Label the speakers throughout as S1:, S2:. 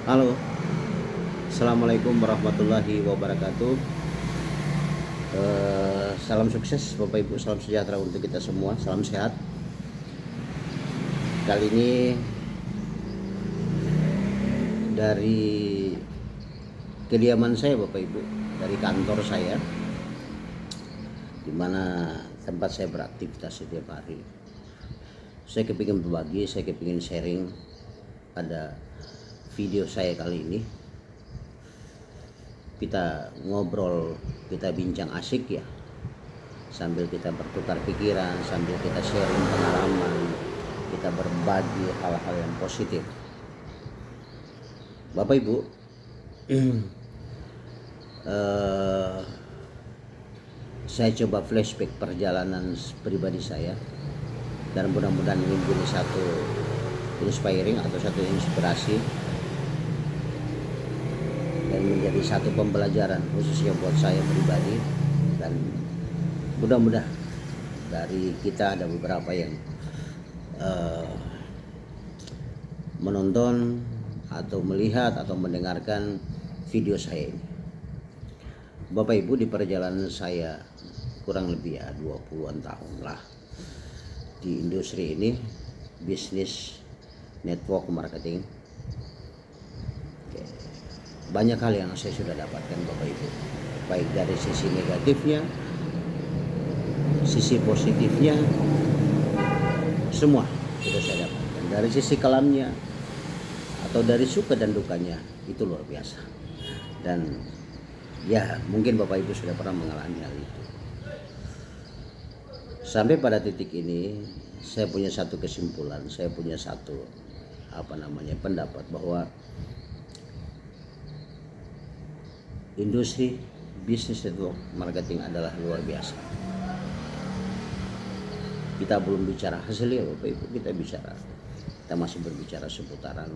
S1: Halo, Assalamualaikum warahmatullahi wabarakatuh. Salam sukses Bapak Ibu, salam sejahtera untuk kita semua, salam sehat. Kali ini dari kediaman saya Bapak Ibu, dari kantor saya, di mana tempat saya beraktivitas setiap hari. Saya kepingin berbagi, saya kepingin sharing pada video saya kali ini. Kita ngobrol, kita bincang asik ya, sambil kita bertukar pikiran, sambil kita sharing pengalaman, kita berbagi hal-hal yang positif. Bapak Ibu, saya coba flashback perjalanan pribadi saya, dan mudah-mudahan ini menjadi satu inspiring atau satu inspirasi dan menjadi satu pembelajaran khususnya buat saya pribadi. Dan mudah-mudahan dari kita ada beberapa yang menonton atau melihat atau mendengarkan video saya ini. Bapak Ibu, di perjalanan saya kurang lebih ya 20-an tahun lah di industri ini, bisnis network marketing. Banyak hal yang saya sudah dapatkan Bapak Ibu, baik dari sisi negatifnya, sisi positifnya, semua sudah saya dapatkan. Dari sisi kelamnya atau dari suka dan dukanya, itu luar biasa. Dan ya mungkin Bapak Ibu sudah pernah mengalami hal itu. Sampai pada titik ini saya punya satu kesimpulan, saya punya satu pendapat bahwa industri bisnis network marketing adalah luar biasa. Kita belum bicara hasilnya Bapak Ibu, kita masih berbicara seputaran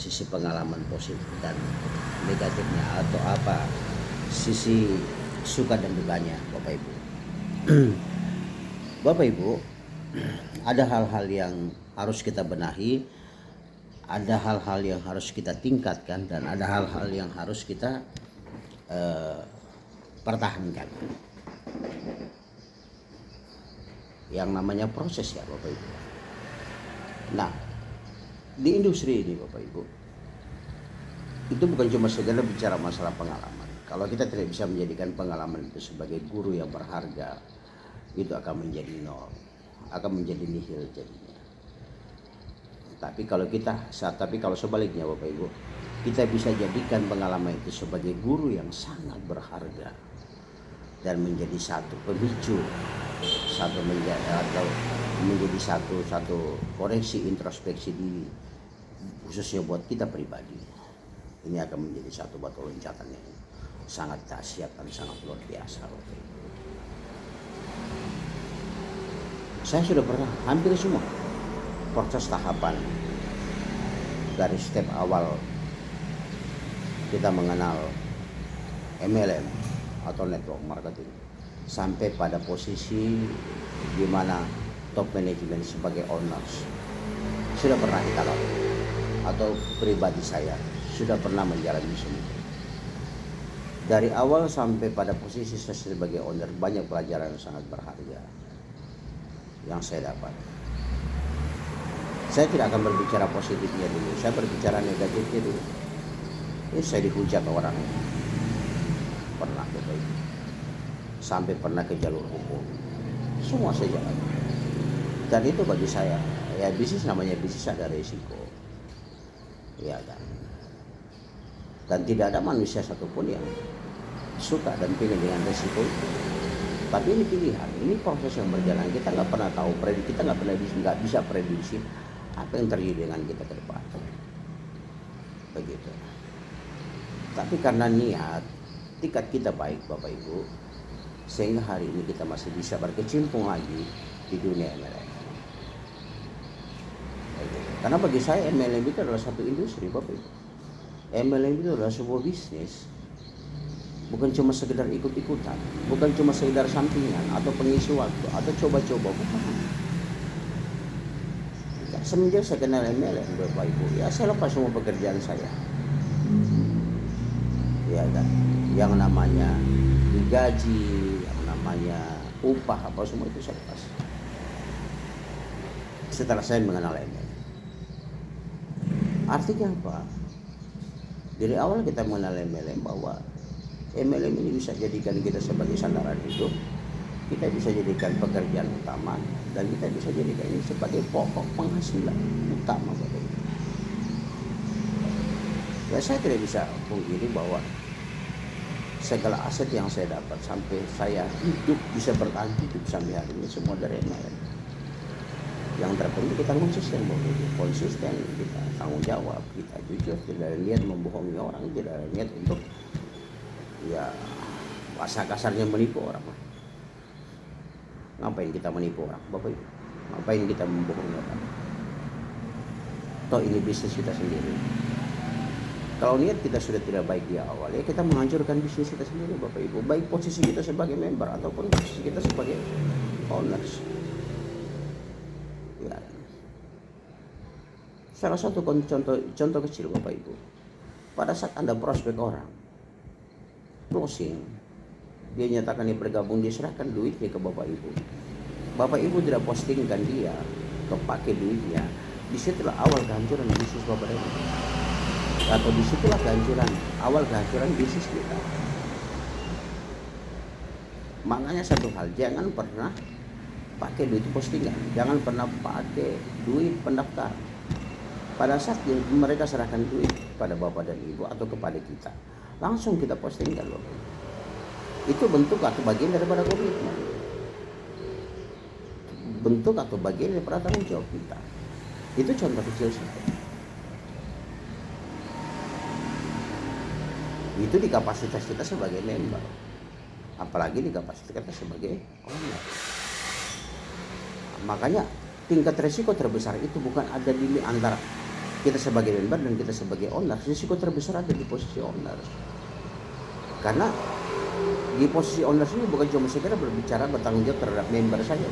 S1: sisi pengalaman positif dan negatifnya, atau sisi suka dan dukanya Bapak Ibu. Bapak Ibu, ada hal-hal yang harus kita benahi, ada hal-hal yang harus kita tingkatkan, dan ada hal-hal yang harus kita pertahankan. Yang namanya proses ya Bapak Ibu. Nah, di industri ini Bapak Ibu, itu bukan cuma sekedar bicara masalah pengalaman. Kalau kita tidak bisa menjadikan pengalaman itu sebagai guru yang berharga, itu akan menjadi nol, akan menjadi nihil jadinya. Tapi kalau sebaliknya Bapak Ibu, kita bisa jadikan pengalaman itu sebagai guru yang sangat berharga dan menjadi satu pemicu, menjadi satu koreksi introspeksi diri, khususnya buat kita pribadi. Ini akan menjadi satu batu loncatan yang sangat dahsyat dan sangat luar biasa Bapak Ibu. Saya sudah pernah hampir semua proses tahapan, dari step awal kita mengenal MLM atau network marketing sampai pada posisi di mana top management sebagai owners sudah pernah kita lalui, atau pribadi saya sudah pernah menjalani semua. Dari awal sampai pada posisi saya sebagai owner, banyak pelajaran yang sangat berharga yang saya dapat. Saya tidak akan berbicara positifnya dulu, saya berbicara negatifnya dulu. Ini saya dihujat orang, pernah Bapak Ibu, sampai pernah ke jalur hukum. Semua saya jalan. Dan itu bagi saya, ya bisnis namanya bisnis, ada resiko, ya kan. Dan tidak ada manusia satupun yang suka dan pengen dengan resiko itu. Tapi ini pilihan, ini proses yang berjalan. Kita nggak pernah tahu, kita nggak bisa prediksi apa yang terjadi dengan kita ke depan, begitu. Tapi karena niat, tekad kita baik Bapak Ibu, sehingga hari ini kita masih bisa berkecimpung lagi di dunia MLM. Begitu. Karena bagi saya MLM itu adalah satu industri Bapak Ibu. MLM itu adalah sebuah bisnis, bukan cuma sekedar ikut-ikutan, bukan cuma sekedar sampingan atau pengisi waktu atau coba-coba, bukan. Semenjak saya kenal MLM Bapak Ibu, ya saya lepas semua pekerjaan saya. Ya kan, yang namanya digaji, yang namanya upah apa semua itu saya lepas. Setelah saya mengenal MLM. Artinya apa? Dari awal kita mengenal MLM bahwa MLM ini bisa jadikan kita sebagai sandaran hidup, kita bisa jadikan pekerjaan utama, dan kita bisa jadikan ini sebagai pokok penghasilan utama Bapak Ibu. Ya saya tidak bisa pungkiri bahwa segala aset yang saya dapat sampai saya hidup bisa bertahan hidup sampai hari ini semua dari MLM. Yang terpenting kita konsisten Bapak Ibu, konsisten, kita tanggung jawab, kita jujur, tidak ada niat membohongi orang, tidak ada niat untuk ya bahasa kasarnya menipu orang. Ngapain kita menipu orang Bapak Ibu? Ngapain kita membohongi orang? Toh ini bisnis kita sendiri. Kalau niat kita sudah tidak baik di awal, ya kita menghancurkan bisnis kita sendiri Bapak Ibu. Baik posisi kita sebagai member ataupun posisi kita sebagai owners. Ya. Salah satu contoh kecil Bapak Ibu. Pada saat Anda prospek orang, closing, dia nyatakan dia bergabung, dia serahkan duitnya ke Bapak Ibu. Bapak Ibu tidak postingkan dia, kepake duitnya. Disitulah awal kehancuran bisnis Bapak Ibu. Atau disitulah awal kehancuran bisnis kita. Makanya satu hal, jangan pernah pakai duit postingan, jangan pernah pakai duit pendaftar. Pada saat mereka serahkan duit pada Bapak dan Ibu atau kepada kita, langsung kita postingkan loh. Itu bentuk atau bagian daripada komitmen, bentuk atau bagian daripada tanggung jawab kita. Itu contoh kecil saja. Itu di kapasitas kita sebagai member, apalagi di kapasitas kita sebagai owner. Makanya tingkat resiko terbesar itu bukan ada di antara kita sebagai member dan kita sebagai owner. Risiko terbesar ada di posisi owner. Karena di posisi owner ini bukan cuma sekedar berbicara bertanggung jawab terhadap member saja.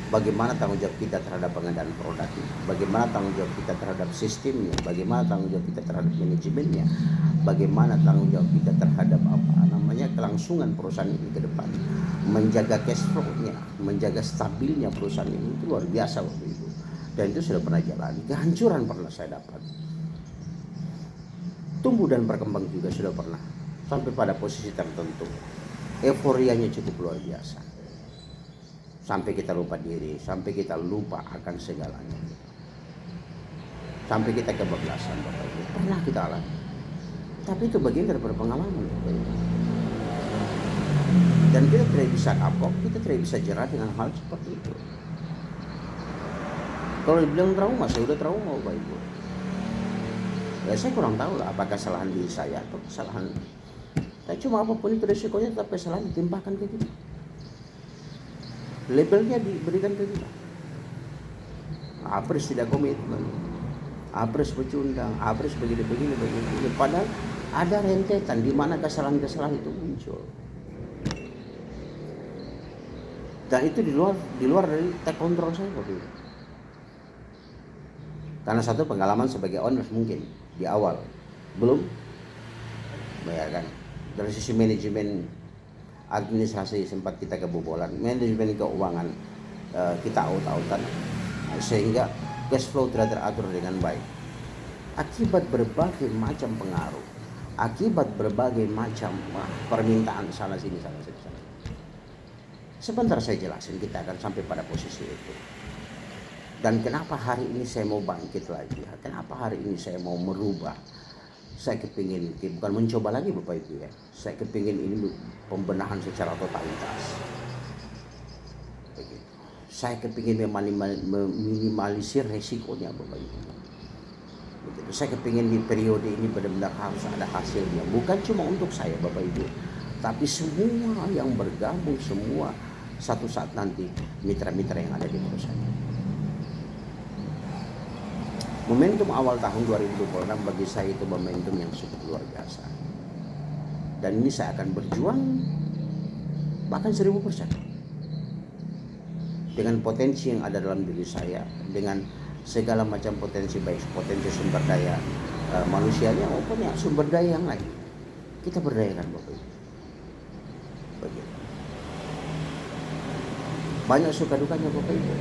S1: Bagaimana tanggung jawab kita terhadap pengadaan produk, bagaimana tanggung jawab kita terhadap sistemnya, bagaimana tanggung jawab kita terhadap manajemennya, bagaimana tanggung jawab kita terhadap kelangsungan perusahaan ini ke depan, menjaga cash flow-nya, menjaga stabilnya perusahaan ini, itu luar biasa waktu itu. Dan itu sudah pernah jalani, kehancuran pernah saya dapat, tumbuh dan berkembang juga sudah pernah, sampai pada posisi tertentu, euforianya cukup luar biasa, sampai kita lupa diri, sampai kita lupa akan segalanya, sampai kita kebablasan Bapak Ibu. Pernah kita alami, tapi itu bagian dari pengalaman Bapak Ibu. Dan kita tidak bisa kapok, kita tidak bisa jerah dengan hal seperti itu. Kalau dibilang trauma, saya udah trauma Bapak Ibu. Ya saya kurang tahu lah apakah kesalahan diri saya atau kesalahan. Tapi cuma apapun itu resikonya tetap kesalahan ditimpakan ke kita. Labelnya diberikan ke kita. Apres tidak komitmen, apres pecundang, apres begini. Padahal ada rentetan di mana kesalahan-kesalahan itu muncul. Dan itu di luar dari take control saya Bapak Ibu. Karena satu pengalaman sebagai owner mungkin di awal belum, ya kan, dari sisi manajemen administrasi sempat kita kebobolan, manajemen keuangan kita out-outan, sehingga cash flow tidak teratur dengan baik akibat berbagai macam pengaruh, akibat berbagai macam permintaan sana sini. Sebentar saya jelasin, kita akan sampai pada posisi itu. Dan kenapa hari ini saya mau bangkit lagi? Kenapa hari ini saya mau merubah? Saya kepingin, bukan mencoba lagi Bapak Ibu ya. Saya kepingin ini pembenahan secara totalitas. Begitu. Saya kepingin meminimalisir resikonya Bapak Ibu. Begitu. Saya kepingin di periode ini benar-benar harus ada hasilnya. Bukan cuma untuk saya Bapak Ibu, tapi semua yang bergabung, semua satu saat nanti mitra-mitra yang ada di perusahaan. Momentum awal tahun 2026 bagi saya itu momentum yang cukup luar biasa. Dan ini saya akan berjuang bahkan 1000%. dengan potensi yang ada dalam diri saya, dengan segala macam potensi, baik potensi sumber daya manusianya maupun ya sumber daya yang lain, kita berdayakan Bapak Ibu. Begitu. Banyak suka dukanya Bapak Ibu,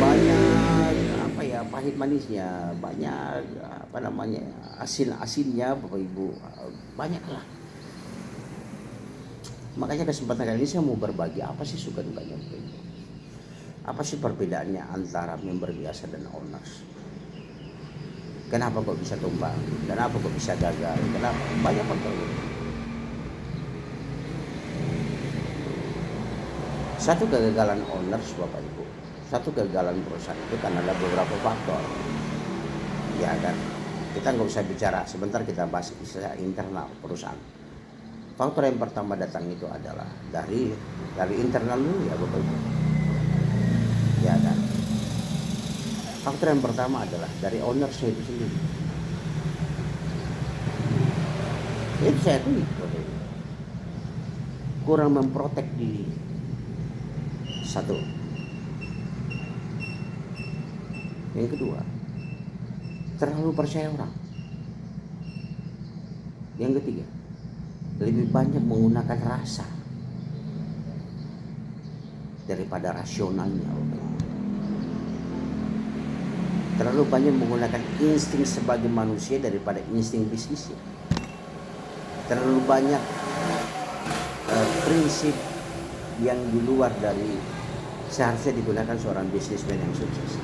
S1: banyak apa ya, pahit manisnya, banyak apa namanya, asin-asinnya Bapak Ibu, banyaklah. Makanya kesempatan kali ini saya mau berbagi apa sih suka dukanya Bapak Ibu. Apa sih perbedaannya antara member biasa dan owners? Kenapa kok bisa tumbang? Kenapa kok bisa gagal? Kenapa? Banyak faktor. Satu kegagalan owners Bapak Ibu, satu kegagalan perusahaan itu kan ada beberapa faktor. Ya kan, kita nggak usah bicara, sebentar kita bahas istilah internal perusahaan. Faktor yang pertama datang itu adalah dari internal dulu ya Bapak Ibu. Ya kan. Faktor yang pertama adalah dari ownersnya itu sendiri. Itu saya akui Bapak Ibu. Kurang memprotek diri. Satu. Yang kedua, terlalu percaya orang. Yang ketiga, lebih banyak menggunakan rasa daripada rasionalnya. Terlalu banyak menggunakan insting sebagai manusia daripada insting bisnisnya. Terlalu banyak prinsip yang di luar dari seharusnya digunakan seorang bisnismen yang sukses.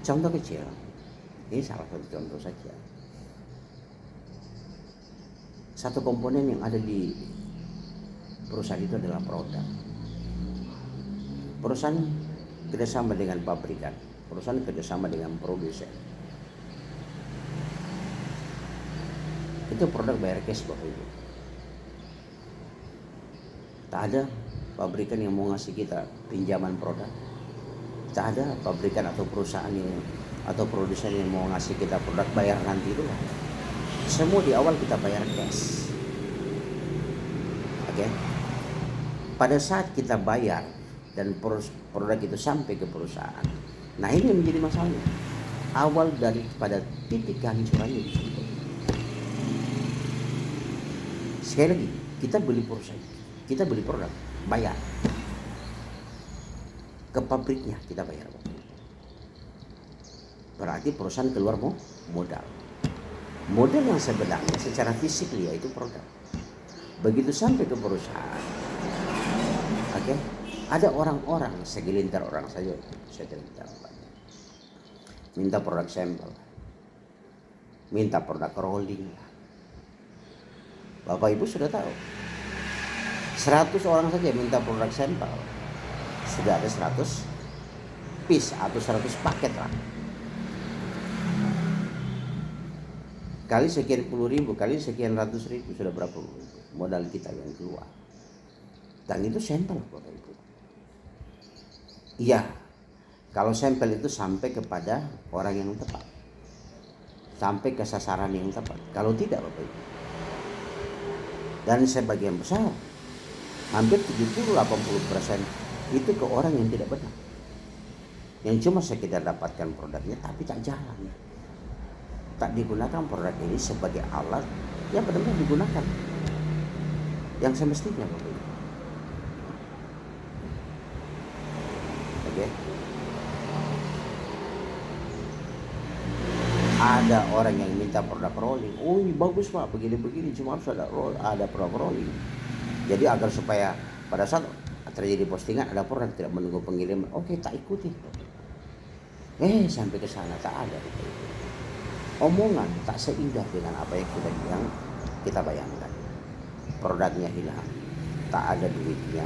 S1: Contoh kecil, ini salah satu contoh saja. Satu komponen yang ada di perusahaan itu adalah produk. Perusahaan kerjasama dengan pabrikan, perusahaan kerjasama dengan produsen. Itu produk bayar cash Bapak Ibu. Tak ada pabrikan yang mau ngasih kita pinjaman produk. Tak ada pabrikan atau perusahaan yang atau produsen yang mau ngasih kita produk bayar nanti itu. Semua di awal kita bayar cash. Oke. Pada saat kita bayar dan produk itu sampai ke perusahaan. Nah ini yang menjadi masalahnya. Awal daripada titik kehancurannya di situ. Sekali lagi, kita beli perusahaan, kita beli produk, bayar. Ke pabriknya kita bayar. Berarti perusahaan keluar modal. Modal yang sebenarnya secara fisik yaitu produk. Begitu sampai ke perusahaan, oke? Ada orang-orang, segelintir orang saja, saya cerita banyak. Minta produk sampel, minta produk rolling. Bapak Ibu sudah tahu, 100 orang saja minta produk sampel, sudah ada 100 piece atau 100 paket lah. Kali sekian puluh ribu, kali sekian ratus ribu, sudah berapa modal kita yang keluar. Dan itu sampel Bapak Ibu. Iya, kalau sampel itu sampai kepada orang yang tepat, sampai ke sasaran yang tepat. Kalau tidak Bapak Ibu, dan sebagian besar, hampir 70-80% itu ke orang yang tidak benar, yang cuma sekedar dapatkan produknya tapi tak jalan, tak digunakan produk ini sebagai alat yang benar-benar digunakan yang semestinya Bapak Ibu. Oke. Ada orang yang minta produk rolling, oh ini bagus Pak, begini-begini, cuma harus ada produk rolling. Jadi agar supaya pada saat terjadi postingan ada produk tidak menunggu pengiriman, oke tak ikuti. Sampai ke sana tak ada. Omongan tak seindah dengan apa yang kita bayangkan. Produknya hilang, tak ada duitnya.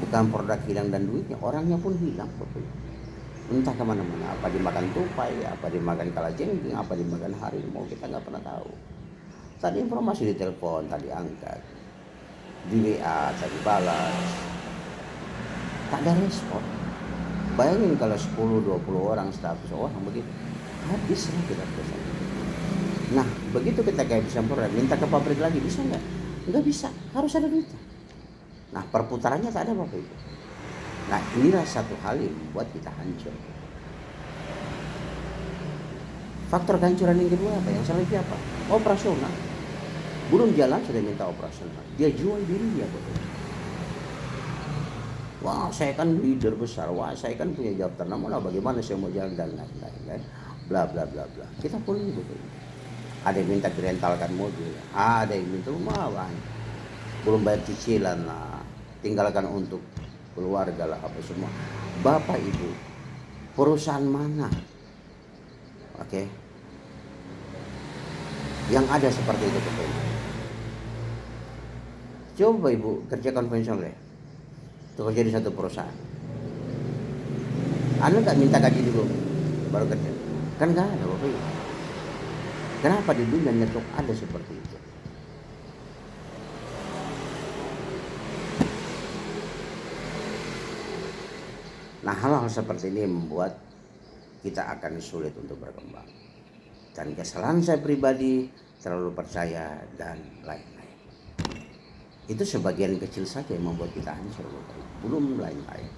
S1: Bukan produk hilang dan duitnya, orangnya pun hilang Bapak. Entah kemana-mana, apa dimakan tupai, apa dimakan kalajengking, apa dimakan harimau, kita nggak pernah tahu. Tadi informasi di telepon, tadi angkat, di WA, tadi balas, tak ada respon. Bayangin kalau 10-20 orang, 100 orang begitu, habis lah kita pesan. Nah begitu kita kayak bisa produk, minta ke pabrik lagi, bisa nggak? Nggak bisa, harus ada duitnya. Nah perputarannya tak ada Bapak Ibu. Nah inilah satu hal yang membuat kita hancur. Faktor kehancuran yang kedua apa? Yang salah apa? Operasional. Belum jalan sudah minta operasional. Dia jual dirinya Bapak Ibu. Wah saya kan leader besar, wah saya kan punya jabatan, namun bagaimana saya mau jalan dan lain-lain kan, bla bla bla bla. Kita pun gitu. Ada yang minta direntalkan mobil, ada yang minta rumah, belum bayar cicilan lah, tinggalkan untuk keluarga lah apa semua. Bapak Ibu, perusahaan mana, oke, yang ada seperti itu Bapak Ibu? Coba Ibu kerja konvensional ya. Kerja di satu perusahaan, Anda nggak minta gaji dulu baru kerja? Kan nggak ada Bapak Ibu. Kenapa di dunia network ada seperti itu? Nah hal-hal seperti ini membuat kita akan sulit untuk berkembang. Dan kesalahan saya pribadi, terlalu percaya dan lain-lain. Itu sebagian kecil saja yang membuat kita hancur. Belum lain-lain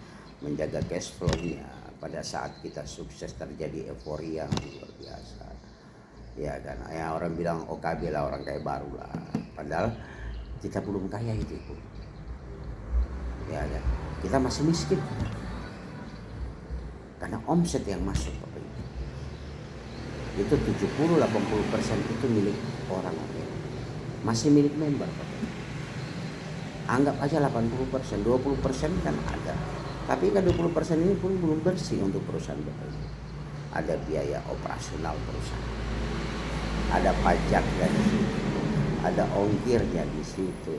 S1: menjaga cash flow-nya pada saat kita sukses terjadi euforia luar biasa. Ya kan, ya orang bilang OKB lah, orang kaya baru lah. Padahal kita belum kaya itu. Ya kan, kita masih miskin. Karena omset yang masuk Bapak Ibu, itu 70-80% itu milik orang lain. Masih milik member Bapak Ibu. Anggap aja 80%, 20% kan ada. Tapi kan 20% ini pun belum bersih untuk perusahaan Bapak Ibu. Ada biaya operasional perusahaan, ada pajaknya di situ, ada ongkirnya di situ,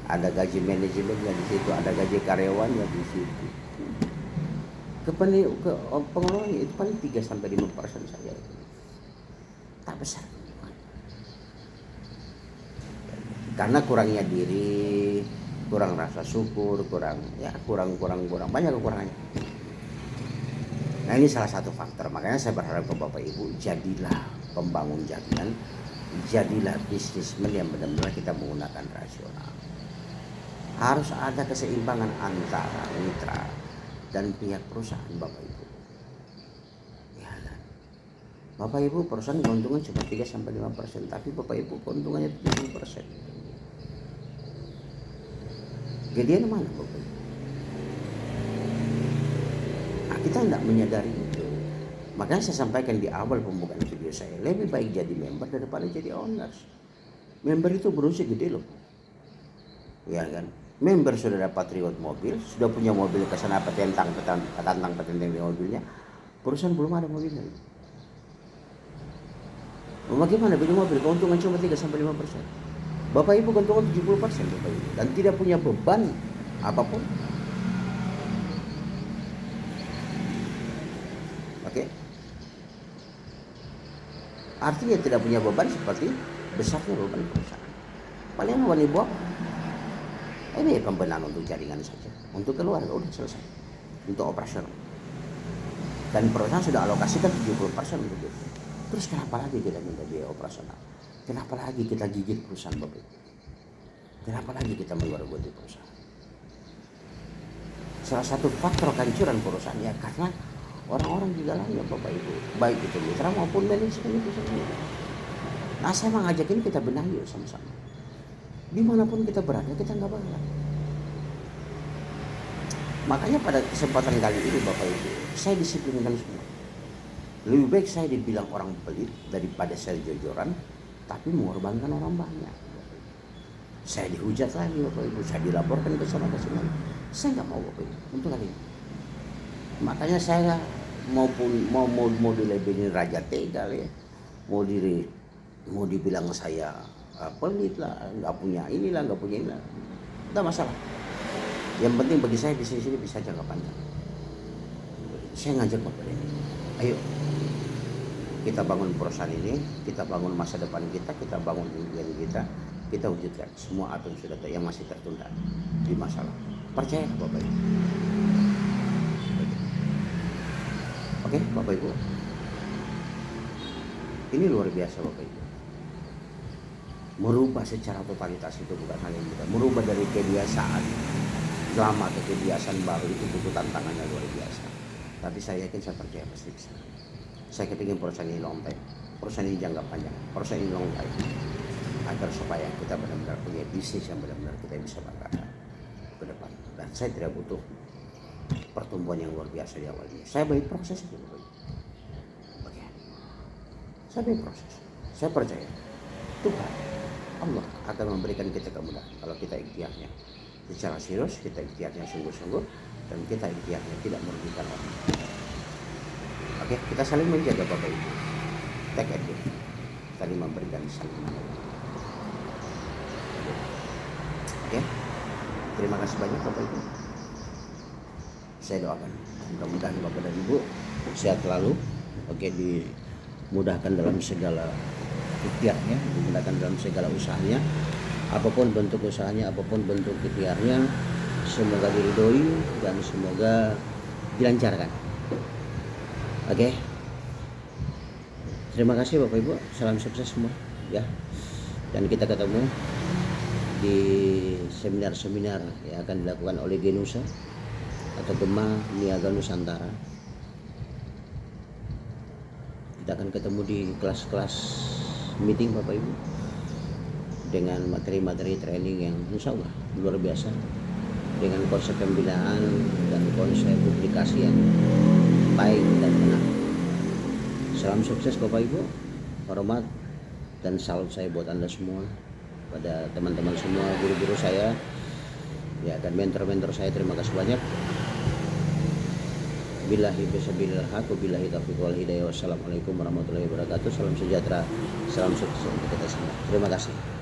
S1: ada gaji manajemennya di situ, ada gaji karyawannya di situ. Pengelolanya itu paling 3-5% saja. Tak besar. Karena kurangnya diri, kurang rasa syukur, kurang banyak kekurangannya. Nah ini salah satu faktor. Makanya saya berharap ke Bapak Ibu, jadilah pembangun jaringan, jadilah bisnismen yang benar-benar kita menggunakan rasional. Harus ada keseimbangan antara mitra dan pihak perusahaan Bapak Ibu. Ya kan? Bapak Ibu perusahaan keuntungan cuma 3-5%, tapi Bapak Ibu keuntungannya 70%. Gedean mana Bapak Ibu? Nah, kita tidak menyadari itu. Makanya saya sampaikan di awal pembukaan video saya, lebih baik jadi member daripada jadi owners. Member itu berusia gede loh. Ya kan? Member sudah dapat reward mobil, sudah punya mobil ke sana petentang di mobilnya. Perusahaan belum ada mobilnya. Bagaimana beli mobil? Keuntungan cuma 3-5%. Bapak Ibu keuntungan 70% Bapak Ibu, dan tidak punya beban apapun. Oke. Artinya tidak punya beban seperti besarnya beban perusahaan. Paling beban Ibu ini pembenahan untuk jaringan saja, untuk keluarga udah selesai, untuk operasional. Dan perusahaan sudah alokasikan 70% untuk itu. Terus kenapa lagi kita minta biaya operasional? Kenapa lagi kita gigit perusahaan Bapak Ibu? Kenapa lagi kita menggerogoti perusahaan? Salah satu faktor kehancuran perusahaan ya karena orang-orang di dalamnya Bapak Ibu, baik itu mitra maupun manajemen itu sendiri. Nah saya mengajakin kita benahi sama-sama. Dimanapun kita berada kita nggak bangga. Makanya pada kesempatan kali ini Bapak Ibu, saya disiplinkan semua. Lebih baik saya dibilang orang pelit daripada saya jojoran, tapi mengorbankan orang banyak. Saya dihujat lagi Bapak Ibu, saya dilaporkan ke sana ke sini. Saya nggak mau Bapak Ibu untuk kali ini. Makanya saya mau dilabelin raja tegal ya, mau dibilang saya pelit lah, nggak punya inilah, nggak punya inilah, nggak masalah. Yang penting bagi saya bisnis ini bisa jangka panjang. Saya ngajak Bapak ini, ayo kita bangun perusahaan ini, kita bangun masa depan kita bangun impian kita wujudkan semua apa yang sudah yang masih tertunda di masa lalu. Percaya Bapak Ibu. Oke Bapak Ibu, ini luar biasa Bapak Ibu. Merubah secara totalitas itu bukan hal yang mudah. Merubah dari kebiasaan lama ke kebiasaan baru itu butuh tantangannya luar biasa. Tapi saya yakin, saya percaya pasti bisa. Saya kepingin perusahaan ini long time, perusahaan ini jangka panjang, perusahaan ini long time, agar supaya kita benar-benar punya bisnis yang benar-benar kita bisa banggakan ke depan. Dan saya tidak butuh pertumbuhan yang luar biasa di awalnya. Saya beri proses itu. Oke. Saya beri proses. Saya percaya Tuhan Allah akan memberikan kita kemudahan kalau kita ikhtiarnya secara serius, kita ikhtiarnya sungguh-sungguh, dan kita ikhtiarnya tidak merugikan orang. Oke, kita saling menjaga Bapak Ibu. Take and give. Saling memberikan, saling menolong. Oke. Terima kasih banyak Bapak Ibu. Saya doakan mudah-mudahan Bapak dan Ibu sehat selalu. Oke, dimudahkan dalam segala ikhtiarnya, dimudahkan dalam segala usahanya. Apapun bentuk usahanya, apapun bentuk ikhtiarnya, semoga diridhoi dan semoga dilancarkan. Oke. Terima kasih Bapak Ibu, salam sukses semua ya. Dan kita ketemu di seminar-seminar yang akan dilakukan oleh Genusa atau Gema Niaga Nusantara. Kita akan ketemu di kelas-kelas meeting Bapak Ibu dengan materi-materi training yang insya Allah luar biasa, dengan konsep pembinaan dan konsep publikasi yang baik dan benar. Salam sukses Bapak Ibu, hormat dan salam saya buat Anda semua, pada teman-teman semua, guru-guru saya ya, dan mentor-mentor saya. Terima kasih banyak. Billahi fisabilillah, billahi taufiq wal hidayah. Wassalamualaikum warahmatullahi wabarakatuh. Salam sejahtera, salam sukses untuk kita semua. Terima kasih.